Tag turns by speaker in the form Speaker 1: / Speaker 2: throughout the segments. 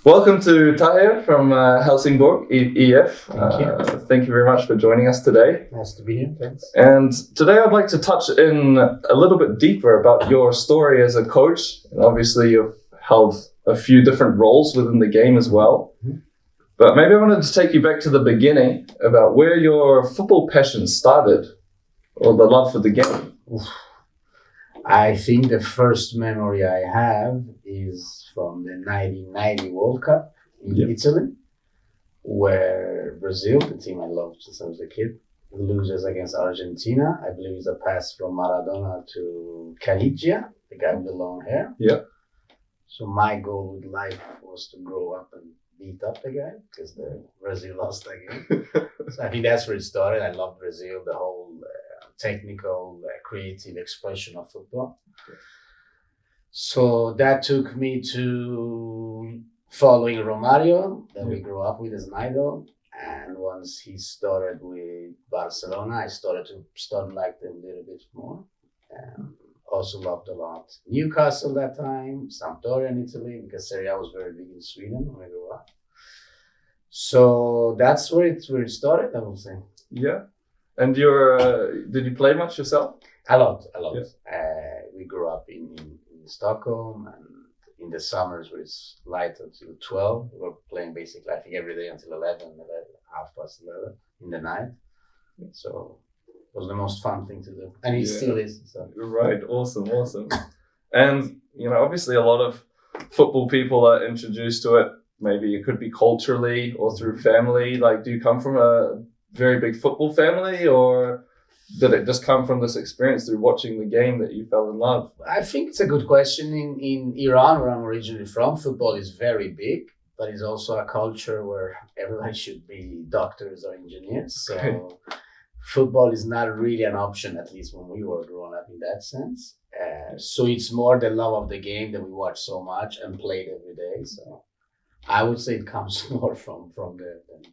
Speaker 1: Welcome to Taher from Helsingborgs IF. Thank you very much for joining us today.
Speaker 2: Nice to be here, thanks.
Speaker 1: And today I'd like to touch in a little bit deeper about your story as a coach. And obviously you've held a few different roles within the game as well. Mm-hmm. But maybe I wanted to take you back to the beginning about where your football passion started, or the love for the game.
Speaker 2: I think the first memory I have is from the 1990 World Cup in Italy, where Brazil, the team I loved since I was a kid, loses against Argentina. I believe it's a pass from Maradona to Canigia, the guy with the long hair.
Speaker 1: Yeah.
Speaker 2: So my goal with life was to grow up and beat up the guy because Brazil lost that game. So I think that's where it started. I love Brazil, the whole technical, creative expression of football. So that took me to following Romario, that we grew up with as an idol. And once he started with Barcelona, I started to like them a little bit more. Also loved a lot Newcastle that time, Sampdoria in Italy, because Serie A was very big in Sweden when I grew up. So that's where it started, I would say.
Speaker 1: Yeah. And did you play much yourself?
Speaker 2: A lot.
Speaker 1: Yeah.
Speaker 2: We grew up in Stockholm, and in the summers where it's light until 12, we were playing basically, I think, every day until 11, 11 in the night. So it was the most fun thing to do. And it still is. So.
Speaker 1: Right. Awesome. And, obviously a lot of football people are introduced to it. Maybe it could be culturally or through family. Like, do you come from a very big football family, or did it just come from this experience through watching the game that you fell in love?
Speaker 2: I think it's a good question. In Iran, where I'm originally from, football is very big, but it's also a culture where everybody should be doctors or engineers. So football is not really an option, at least when we were growing up in that sense. So it's more the love of the game that we watch so much and played every day. So I would say it comes more from there than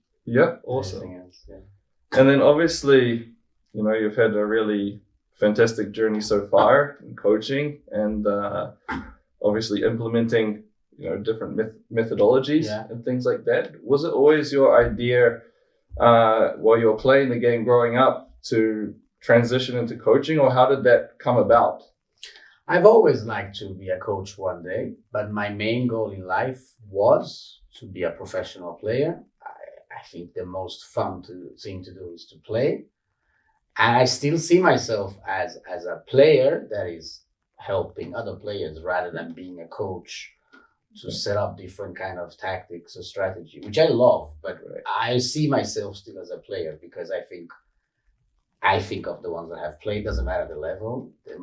Speaker 1: awesome.
Speaker 2: anything else. Yeah.
Speaker 1: And then obviously, you've had a really fantastic journey so far in coaching and obviously implementing, different methodologies and things like that. Was it always your idea while you were playing the game growing up to transition into coaching, or how did that come about?
Speaker 2: I've always liked to be a coach one day, but my main goal in life was to be a professional player. I think the most fun thing to do is to play. And I still see myself as a player that is helping other players rather than being a coach to set up different kind of tactics or strategy, which I love. But I see myself still as a player because I think of the ones that have played, doesn't matter the level. The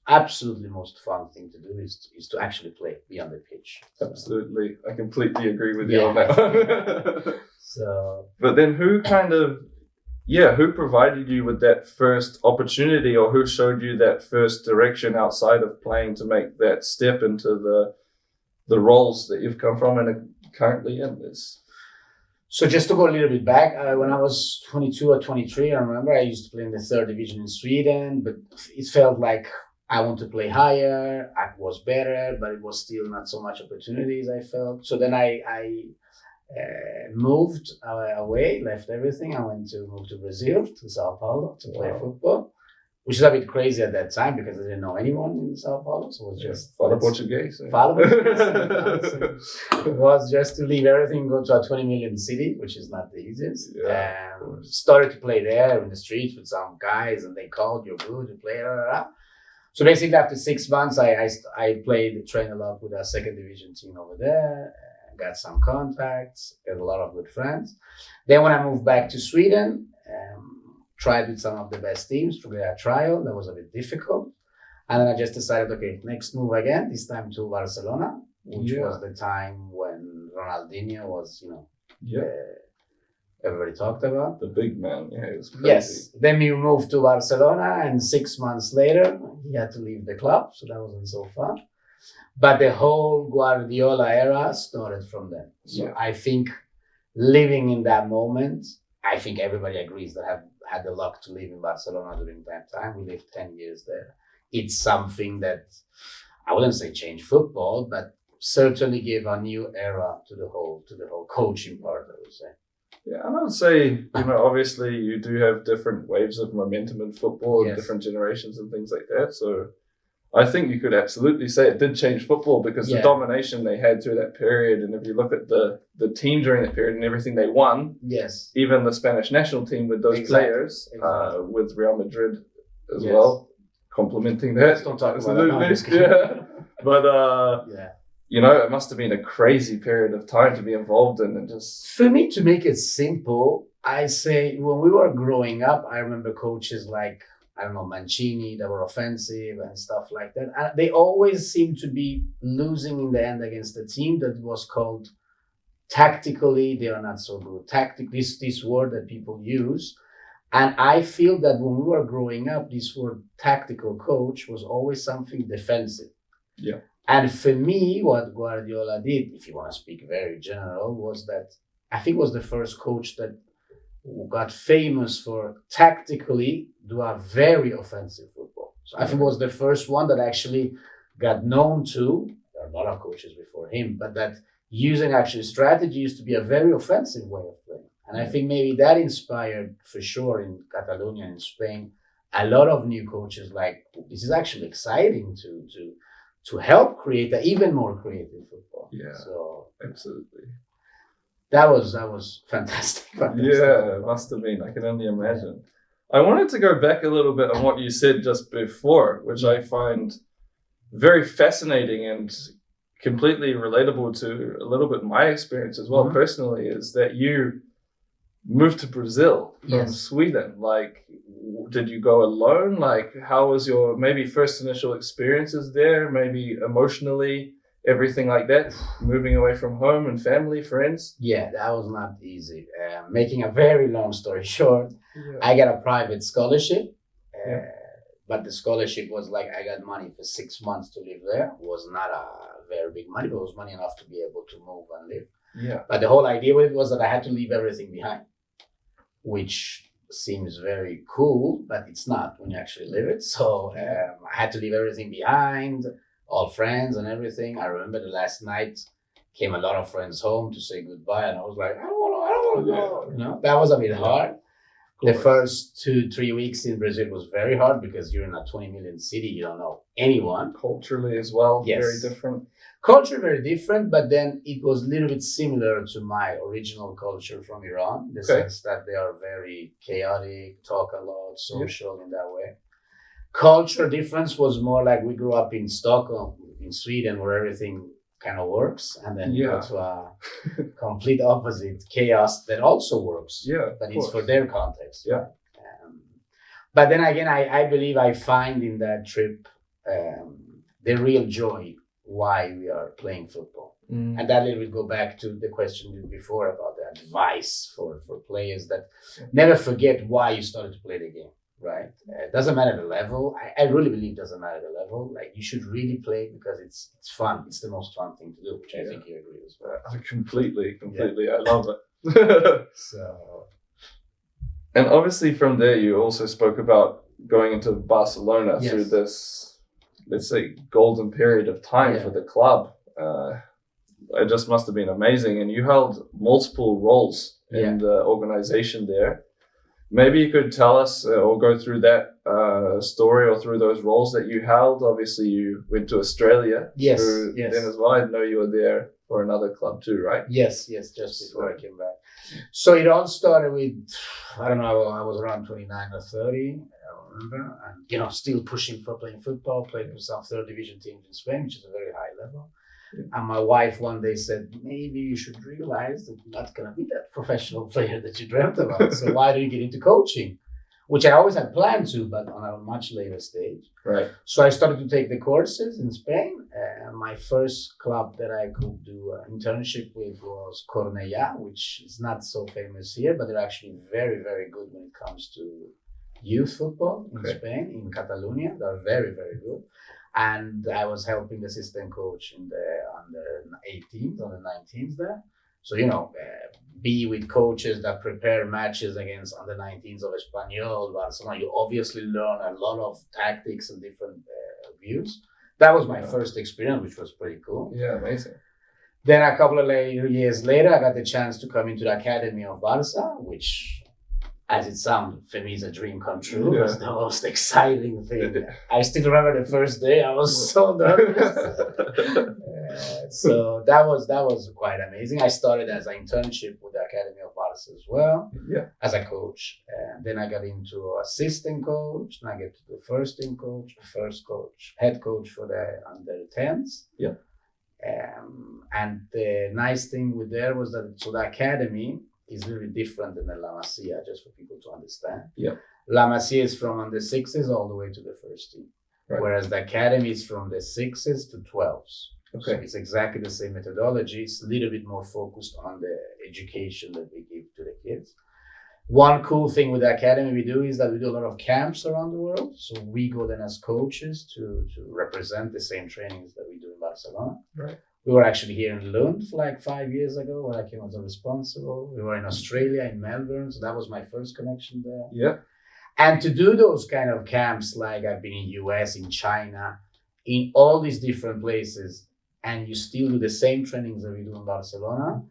Speaker 2: absolutely most fun thing to do is to actually play, be on the pitch.
Speaker 1: Absolutely. I completely agree with you on that. But then who provided you with that first opportunity, or who showed you that first direction outside of playing to make that step into the roles that you've come from and are currently in this?
Speaker 2: So just to go a little bit back, when I was 22 or 23, I remember I used to play in the third division in Sweden, but it felt like I want to play higher. I was better, but it was still not so much opportunities, I felt. So then I moved away, left everything. I moved to Brazil, to Sao Paulo, to play football, which is a bit crazy at that time because I didn't know anyone in Sao Paulo. So it was just
Speaker 1: Fala Portuguese.
Speaker 2: It was just to leave everything, go to a 20 million city, which is not the easiest. Started to play there in the streets with some guys, and they called, "You're good, you play." So basically, after 6 months, I trained a lot with a second division team over there. Got some contacts, got a lot of good friends. Then when I moved back to Sweden, tried with some of the best teams to get a trial. That was a bit difficult. And then I just decided, okay, next move again, this time to Barcelona, which was the time when Ronaldinho was, everybody talked about.
Speaker 1: The big man, it was crazy.
Speaker 2: Yes. Then we moved to Barcelona, and 6 months later, he had to leave the club. So that wasn't so fun. But the whole Guardiola era started from then. So I think living in that moment, I think everybody agrees that have had the luck to live in Barcelona during that time. We lived 10 years there. It's something that I wouldn't say changed football, but certainly gave a new era to the whole coaching part, I would say.
Speaker 1: Yeah, and I would say, obviously you do have different waves of momentum in football and different generations and things like that. So I think you could absolutely say it did change football because the domination they had through that period, and if you look at the team during that period and everything they won, even the Spanish national team with those players, with Real Madrid as well, complementing that.
Speaker 2: Don't talk about that.
Speaker 1: Yeah. But it must have been a crazy period of time to be involved in, and just
Speaker 2: for me, to make it simple, I say when we were growing up, I remember coaches like, I don't know, Mancini, that were offensive and stuff like that. And they always seemed to be losing in the end against a team that was called tactically, they are not so good. This word that people use. And I feel that when we were growing up, this word tactical coach was always something defensive.
Speaker 1: Yeah.
Speaker 2: And for me, what Guardiola did, if you want to speak very general, was that I think was the first coach that got famous for tactically do a very offensive football. So I think was the first one that actually got known to, there are a lot of coaches before him, but that using actually strategies to be a very offensive way of playing. And I think maybe that inspired for sure in Catalonia and Spain, a lot of new coaches like, this is actually exciting to help create an even more creative football.
Speaker 1: Yeah,
Speaker 2: so
Speaker 1: absolutely.
Speaker 2: That was fantastic.
Speaker 1: Yeah, it must have been. I can only imagine. I wanted to go back a little bit on what you said just before, which I find very fascinating and completely relatable to a little bit my experience as well personally, is that you moved to Brazil from Sweden. Like, did you go alone? Like, how was your maybe first initial experiences there, maybe emotionally, everything like that, moving away from home and family, friends?
Speaker 2: Yeah, that was not easy. Making a very long story short, I got a private scholarship, but the scholarship was like, I got money for 6 months to live there. It was not a very big money, but it was money enough to be able to move and live.
Speaker 1: Yeah.
Speaker 2: But the whole idea with it was that I had to leave everything behind, which seems very cool, but it's not when you actually live it. So I had to leave everything behind, all friends and everything. I remember the last night came a lot of friends home to say goodbye, and I was like, I don't want to go. That was a bit hard. The first 2-3 weeks in Brazil was very hard because you're in a 20 million city, you don't know anyone.
Speaker 1: Culturally as well, very different.
Speaker 2: Culture very different, but then it was a little bit similar to my original culture from Iran, in the sense that they are very chaotic, talk a lot, social in that way. Culture difference was more like we grew up in Stockholm, in Sweden, where everything kind of works, and then you go to a complete opposite chaos that also works, but it's for their context. But then again, I believe I find in that trip the real joy why we are playing football. And that little bit go back to the question before about the advice for players, that never forget why you started to play the game. Right. It doesn't matter the level. I really believe it doesn't matter the level. Like, you should really play because it's fun. It's the most fun thing to do, which I think you agree as well.
Speaker 1: Completely. I love it. And obviously from there, you also spoke about going into Barcelona through this, let's say, golden period of time for the club. It just must have been amazing. And you held multiple roles in the organization there. Maybe you could tell us or go through that story or through those roles that you held. Obviously, you went to Australia then as well. I know you were there for another club too, right?
Speaker 2: Yes, just before I came back. So it all started with, I don't know, I was around 29 or 30, I remember. And, still pushing for playing football, played with some third division teams in Spain, which is a very high level. And my wife one day said, maybe you should realize that you're not going to be that professional player that you dreamt about. So why don't you get into coaching? Which I always had planned to, but on a much later stage.
Speaker 1: Right.
Speaker 2: So I started to take the courses in Spain. My first club that I could do an internship with was Cornellà, which is not so famous here, but they're actually very, very good when it comes to youth football in Spain, in Catalonia. They're very, very good. And I was helping the assistant coach in the under 19s there. So, be with coaches that prepare matches against under 19s of Espanyol, Barcelona. You obviously learn a lot of tactics and different views. that was my first experience, which was pretty cool.
Speaker 1: Yeah, amazing.
Speaker 2: Then a couple of years later, I got the chance to come into the Academy of Barca, which, as it sounds, for me is a dream come true. It was the most exciting thing. I still remember the first day. I was so nervous. So that was quite amazing. I started as an internship with the Academy of Barca as well, as a coach. And then I got into assistant coach. And I get to the first coach, head coach for the under 10s.
Speaker 1: Yeah.
Speaker 2: And the nice thing with there was that the academy is really different than the La Masia, just for people to understand.
Speaker 1: Yeah.
Speaker 2: La Masia is from under 6s all the way to the first team, whereas the academy is from the 6s to 12s. Okay. So it's exactly the same methodology. It's a little bit more focused on the education that we give to the kids. One cool thing with the academy we do is that we do a lot of camps around the world. So we go then as coaches to represent the same trainings that we do in Barcelona.
Speaker 1: Right.
Speaker 2: We were actually here in Lund for like 5 years ago, where I came as a responsible. We were in Australia, in Melbourne. So that was my first connection there.
Speaker 1: Yeah.
Speaker 2: And to do those kind of camps, like I've been in US, in China, in all these different places, and you still do the same trainings that we do in Barcelona,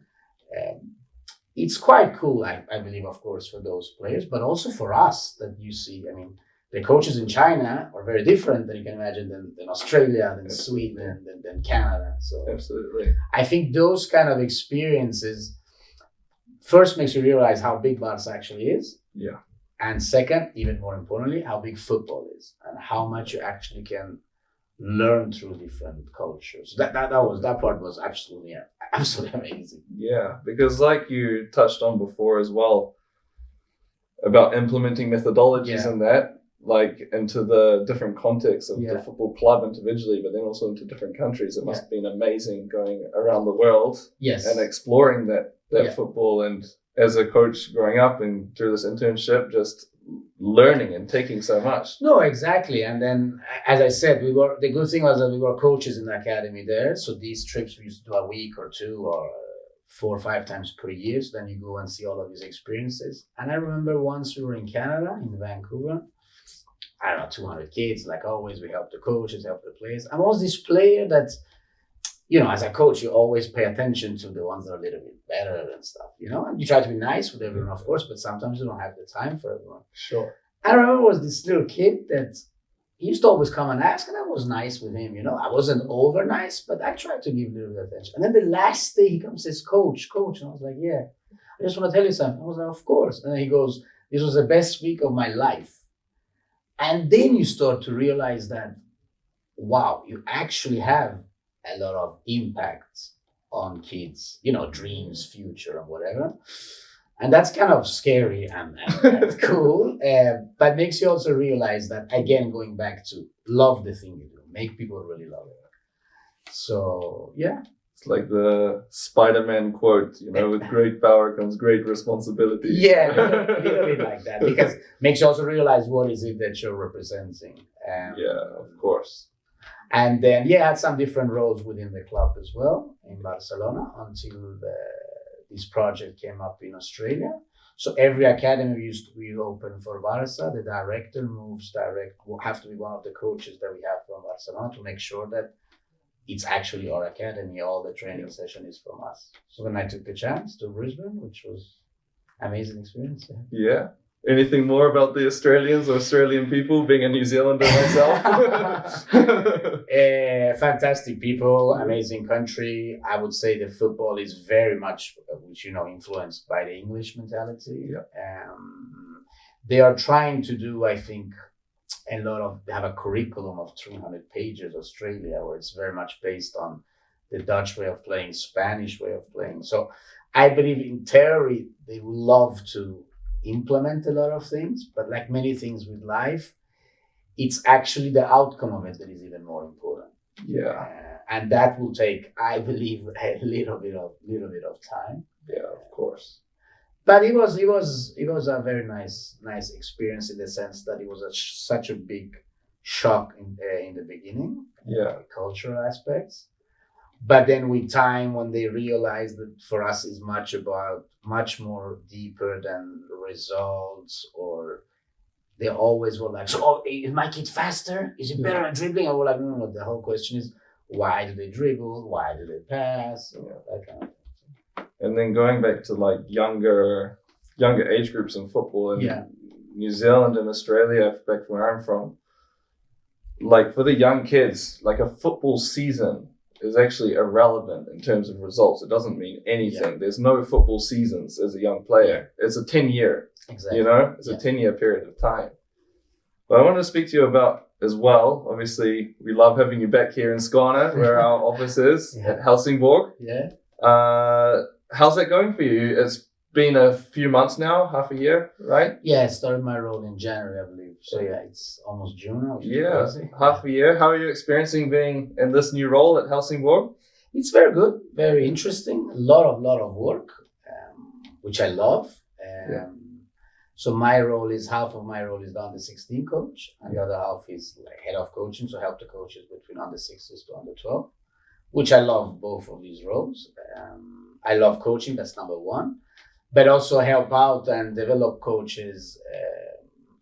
Speaker 2: it's quite cool, I believe, of course, for those players, but also for us that you see. I mean, the coaches in China are very different than you can imagine than Australia, than Sweden, than Canada. So
Speaker 1: absolutely,
Speaker 2: I think those kind of experiences first makes you realize how big Barca actually is.
Speaker 1: Yeah.
Speaker 2: And second, even more importantly, how big football is and how much you actually can learn through different cultures. That part was absolutely amazing.
Speaker 1: Yeah, because like you touched on before as well about implementing methodologies and that, like into the different contexts of the football club individually, but then also into different countries. It must have been amazing going around the world and exploring that football. And as a coach growing up and through this internship, just learning and taking so much.
Speaker 2: No, exactly. And then, as I said, the good thing was that we were coaches in the academy there. So these trips we used to do a week or 2 or 4 or 5 times per year. So then you go and see all of these experiences. And I remember once we were in Canada, in Vancouver, I don't know, 200 kids. Like always, we help the coaches, help the players. I was this player that, you know, as a coach, you always pay attention to the ones that are a little bit better and stuff, you know, and you try to be nice with everyone, of course, but sometimes you don't have the time for everyone.
Speaker 1: Sure.
Speaker 2: I remember was this little kid that he used to always come and ask, and I was nice with him, you know. I wasn't over nice, but I tried to give a little bit of attention. And then the last day he comes and says, coach. And I was like, yeah, I just want to tell you something. I was like, of course. And then he goes, this was the best week of my life. And then you start to realize that, wow, you actually have a lot of impact on kids, you know, dreams, future, and whatever. And that's kind of scary and cool, but makes you also realize that, again, going back to love the thing you do, make people really love it. So, yeah.
Speaker 1: It's like the Spider-Man quote, you know, with great power comes great responsibility.
Speaker 2: Yeah, a little bit like that, because it makes you also realize what is it that you're representing.
Speaker 1: Yeah, of course.
Speaker 2: And then, I had some different roles within the club as well in Barcelona until this project came up in Australia. So every academy we used to be open for Barca. The director will have to be one of the coaches that we have from Barcelona to make sure that it's actually our academy. All the training session is from us. So then I took the chance to Brisbane, which was an amazing experience.
Speaker 1: Yeah. Anything more about the Australians or Australian people, being a New Zealander myself?
Speaker 2: Fantastic people, amazing country. I would say the football is very much, which you know, influenced by the English mentality. Yeah. They are trying to do, I think, they have a curriculum of 300 pages, Australia, where it's very much based on the Dutch way of playing, Spanish way of playing. So I believe in theory, they would love to implement a lot of things, but like many things with life, it's actually the outcome of it that is even more important.
Speaker 1: Yeah.
Speaker 2: And that will take, I believe, a little bit of time.
Speaker 1: Yeah, of course.
Speaker 2: But it was a very nice experience in the sense that it was such a big shock in the beginning.
Speaker 1: Yeah.
Speaker 2: Cultural aspects. But then with time, when they realized that for us is much more deeper than results or they always were like, so is my kid faster? Is he better at dribbling? I was like, no. The whole question is, why do they dribble? Why do they pass? That kind of thing.
Speaker 1: And then going back to like younger age groups in football in New Zealand and Australia, back where I'm from, like for the young kids, like a football season is actually irrelevant in terms of results. It doesn't mean anything. Yeah. There's no football seasons as a young player. It's a 10-year,
Speaker 2: exactly.
Speaker 1: You know, it's a 10-year period of time. But I want to speak to you about as well, obviously, we love having you back here in Skåne, where our office is, at Helsingborg.
Speaker 2: Yeah.
Speaker 1: How's that going for you? It's been a few months now, half a year, right?
Speaker 2: Yeah, I started my role in January, I believe. So it's almost June now.
Speaker 1: Half a year. How are you experiencing being in this new role at Helsingborg?
Speaker 2: It's very good, very interesting. A lot of work, which I love. So half of my role is the under 16 coach, and the other half is like head of coaching, so help the coaches between under 6s to under 12, which I love both of these roles. I love coaching, that's number one, but also help out and develop coaches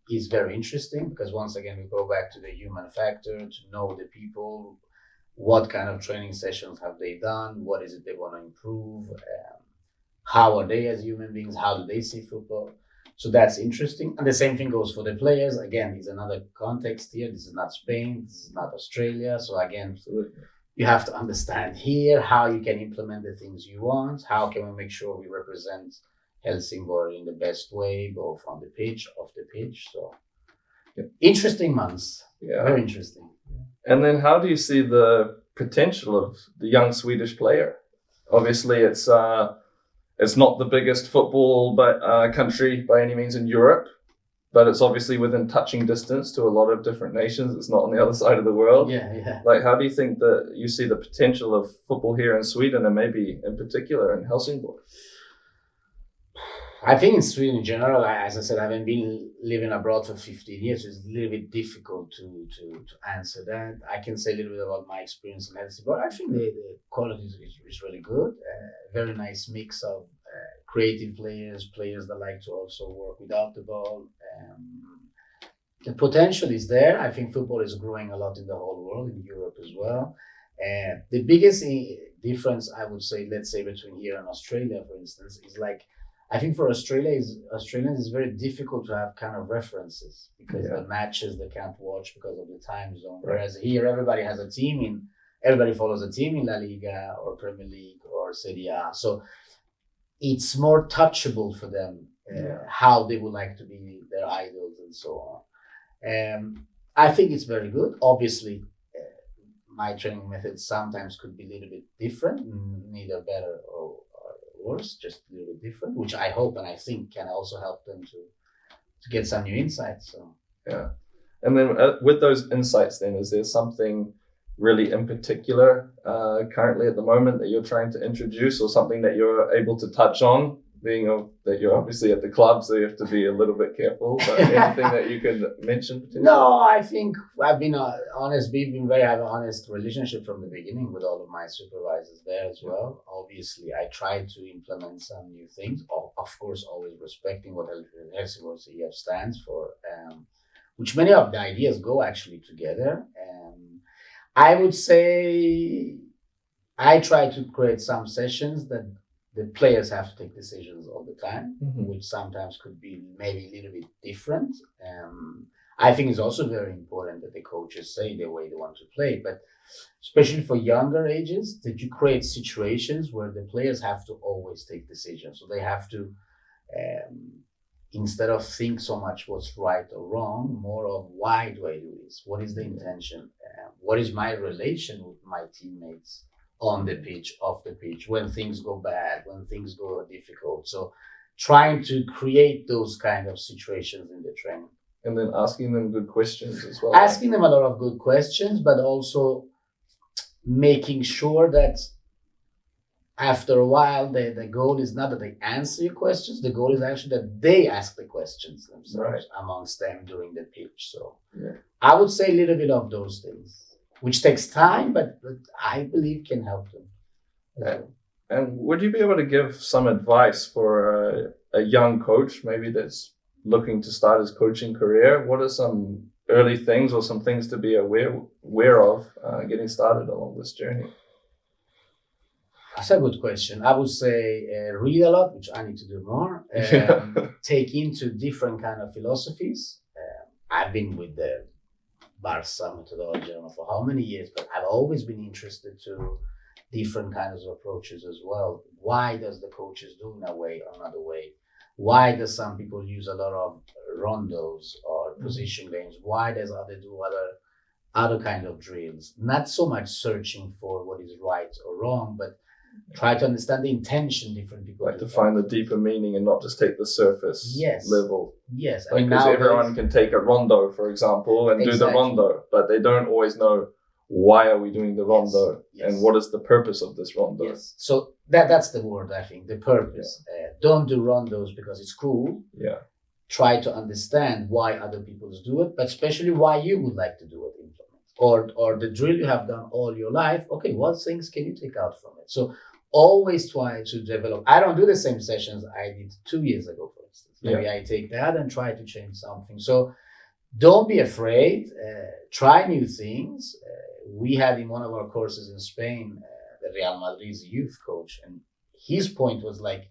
Speaker 2: is very interesting, because once again, we go back to the human factor, to know the people, what kind of training sessions have they done, what is it they want to improve, how are they as human beings, how do they see football. So that's interesting. And the same thing goes for the players. Again, there's another context here. This is not Spain. This is not Australia. So again, you have to understand here how you can implement the things you want. How can we make sure we represent Helsingborg in the best way, both on the pitch, off the pitch. So interesting months. Yeah. Very interesting.
Speaker 1: And then how do you see the potential of the young Swedish player? Obviously, it's not the biggest football country by any means in Europe, but it's obviously within touching distance to a lot of different nations. It's not on the other side of the world.
Speaker 2: Yeah.
Speaker 1: Like, how do you think that you see the potential of football here in Sweden, and maybe in particular in Helsingborg?
Speaker 2: I think in Sweden in general, as I said, I haven't been living abroad for 15 years. So it's a little bit difficult to answer that. I can say a little bit about my experience in Helsingborg. I think the quality is really good. Very nice mix of creative players that like to also work without the ball. The potential is there. I think football is growing a lot in the whole world, in Europe as well. The biggest difference, I would say, let's say between here and Australia, for instance, is like, I think for Australians, it's very difficult to have kind of references, because the matches they can't watch because of the time zone. Whereas here, everybody follows a team in La Liga or Premier League or Serie A. So it's more touchable for them, how they would like to be their idols and so on. I think it's very good. Obviously, my training methods sometimes could be a little bit different, neither better or worse, just a little bit different, which I hope and I think can also help them to get some new insights. So
Speaker 1: and then with those insights, then is there something really in particular currently at the moment that you're trying to introduce, or something that you're able to touch on, being that you're obviously at the club, so you have to be a little bit careful, but anything that you can mention?
Speaker 2: No, I think I've been honest. We've been have an honest relationship from the beginning with all of my supervisors there as well. Obviously, I try to implement some new things, of course, always respecting what Helsingborgs IF stands for, which many of the ideas go actually together. I would say I try to create some sessions that the players have to take decisions all the time, which sometimes could be maybe a little bit different. I think it's also very important that the coaches say the way they want to play, but especially for younger ages, that you create situations where the players have to always take decisions. So they have to, instead of think so much what's right or wrong, more of why do I do this? What is the intention? What is my relation with my teammates on the pitch, off the pitch, when things go bad, when things go difficult? So trying to create those kind of situations in the training.
Speaker 1: And then asking them good questions as well.
Speaker 2: Asking them a lot of good questions, but also making sure that after a while, the goal is not that they answer your questions. The goal is actually that they ask the questions themselves amongst them during the pitch. So I would say a little bit of those things, which takes time, but I believe can help them.
Speaker 1: And would you be able to give some advice for a young coach, maybe that's looking to start his coaching career, what are some early things or some things to be aware of getting started along this journey?
Speaker 2: That's a good question. I would say read a lot, which I need to do more. Take into different kind of philosophies. I've been with the Barca methodology, I don't know for how many years, but I've always been interested to different kinds of approaches as well. Why does the coaches do in a way or another way? Why does some people use a lot of rondos or position games? Why does others do other kind of drills? Not so much searching for what is right or wrong, but try to understand the intention different people
Speaker 1: like to find the deeper meaning and not just take the surface level.
Speaker 2: Yes.
Speaker 1: Because everyone can take a rondo, for example, and do the rondo, but they don't always know why are we doing the rondo and what is the purpose of this rondo.
Speaker 2: Yes. So that's the word, I think, the purpose. Don't do rondos because it's cool.
Speaker 1: Yeah.
Speaker 2: Try to understand why other people do it, but especially why you would like to do it, implement. Or the drill you have done all your life. Okay, what things can you take out from it? So always try to develop. I don't do the same sessions I did 2 years ago, for instance. Maybe I take that and try to change something. So don't be afraid. Try new things. We had in one of our courses in Spain, the Real Madrid's youth coach, and his point was like,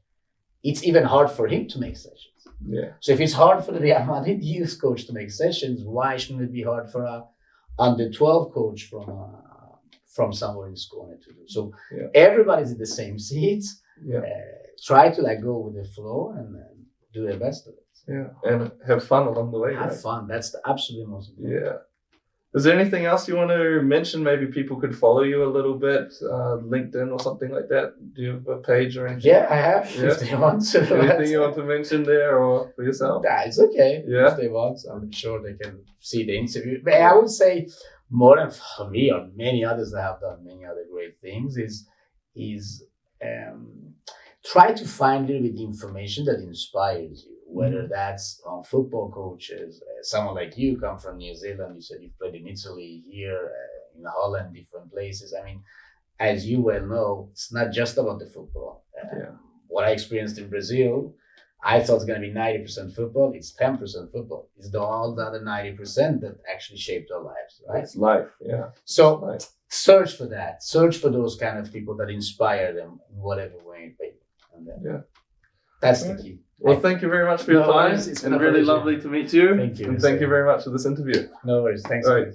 Speaker 2: it's even hard for him to make sessions.
Speaker 1: Yeah.
Speaker 2: So if it's hard for the Real Madrid youth coach to make sessions, why shouldn't it be hard for a under 12 coach from somewhere in Skåne to do? So everybody's in the same seats. Try to like go with the flow and do the best of it.
Speaker 1: Yeah, and have fun along the way.
Speaker 2: Have fun. That's the absolutely most important.
Speaker 1: Yeah. Is there anything else you want to mention? Maybe people could follow you a little bit, LinkedIn or something like that. Do you have a page or anything?
Speaker 2: Yeah, I have. If they want to.
Speaker 1: Anything you want to mention there or for yourself?
Speaker 2: Nah, it's okay.
Speaker 1: Yeah.
Speaker 2: If they want, I'm sure they can see the interview. But I would say more than for me or many others that have done many other great things is try to find a little bit of information that inspires you. Whether that's on football coaches, someone like you come from New Zealand, you said you've played in Italy, here in Holland, different places. I mean, as you well know, it's not just about the football. What I experienced in Brazil, I thought it's going to be 90% football. It's 10% football. It's all the other 90% that actually shaped our lives, right?
Speaker 1: It's life, yeah.
Speaker 2: So search for that. Search for those kind of people that inspire them in whatever way. And then, that's the key.
Speaker 1: Well, thank you very much for your time.
Speaker 2: It's
Speaker 1: been really lovely to meet you.
Speaker 2: Thank you.
Speaker 1: And thank you very much for this interview.
Speaker 2: No worries. Thanks.
Speaker 1: All right.